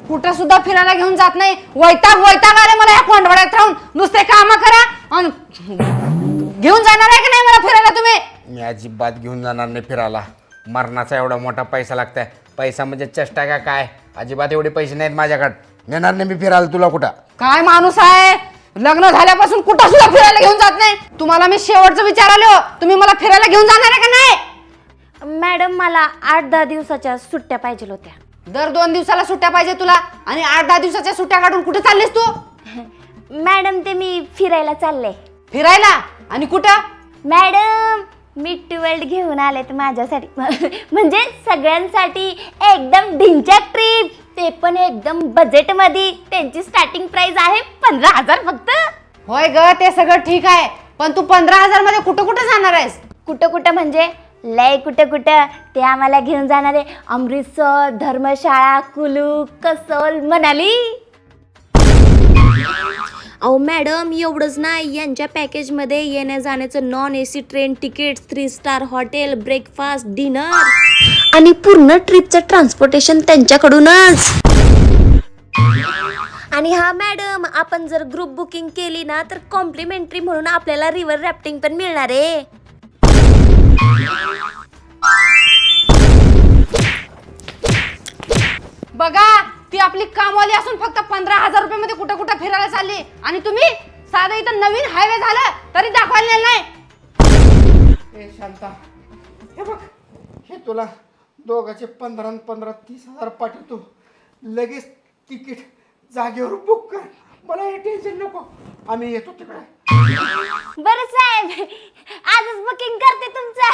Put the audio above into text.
कुठं सुद्धा फिरायला घेऊन जात नाही. वैताग वैताग आले मला या कोंडवाड्यात राहून. नुसते काम करा आणि घेऊन जाणार आहे की नाही मला फिरायला तुम्ही? मी अजिबात घेऊन जाणार नाही फिरायला. मरणाचा एवढा मोठा पैसा लागताय. पैसा म्हणजे चेष्टा का काय? अजिबात एवढे पैसे नाहीत माझ्याकडे. नेणार नाही मी फिरायला तुला कुठं. काय माणूस आहे, लग्न झाल्यापासून कुठं सुद्धा फिरायला घेऊन जात नाही. तुम्हाला मी शेवटचं विचारलो, तुम्ही मला फिरायला घेऊन जाणार आहे का नाही? मॅडम मला 8-10 दिवसाच्या सुट्ट्या पाहिजे होत्या. दर 2 दिवसाला सुट्ट्या पाहिजे तुला आणि 8-10 दिवसाच्या सुट्ट्या काढून कुठे चाललीस तू? मॅडम ते मी फिरायला चालले. फिरायला? आणि कुठं? मॅडम मी टूवर्ल्ड घेऊन आलेत माझ्यासाठी. म्हणजे सगळ्यांसाठी एकदम ढिंच्याक ट्रिप, ते पण एकदम बजेटमध्ये. त्यांची स्टार्टिंग प्राइस आहे 15,000 फक्त. होय ग, ते सगळं ठीक आहे, पण तू 15,000 मध्ये कुठं कुठं जाणार आहेस? कुठं कुठं म्हणजे लय कुठं कुठं. ते आम्हाला घेऊन जाणार आहे अमृतसर, धर्मशाळा, कुलू, कसोल, मनाली. अहो मॅडम एवढंच नाही, यांच्या पॅकेजमध्ये येण्या जाण्याचं non AC train ticket, 3 star hotel, breakfast, dinner आणि पूर्ण ट्रिपचं ट्रान्सपोर्टेशन त्यांच्याकडूनच. आणि हा मॅडम, आपण जर ग्रुप बुकिंग केली ना तर कॉम्प्लिमेंटरी म्हणून आपल्याला रिव्हर रॅफ्टिंग पण मिळणार आहे. बघा, ती आपली कामवाली असून फक्त 15,000 रुपये मध्ये कुठं कुठं फिरायला चालली आणि तुम्ही साधं इथं नवीन हायवे झालं तरी दाखवायला नाही. ए शांता, हे बघ, हे तुला दोघाचे 15 30,000 पाठवतो. लगेच तिकीट जागेवर बुक कर. मला हे टेन्शन नको, आम्ही येतो तिकडे. बरं साहेब, आजच बुकिंग करते तुमचं.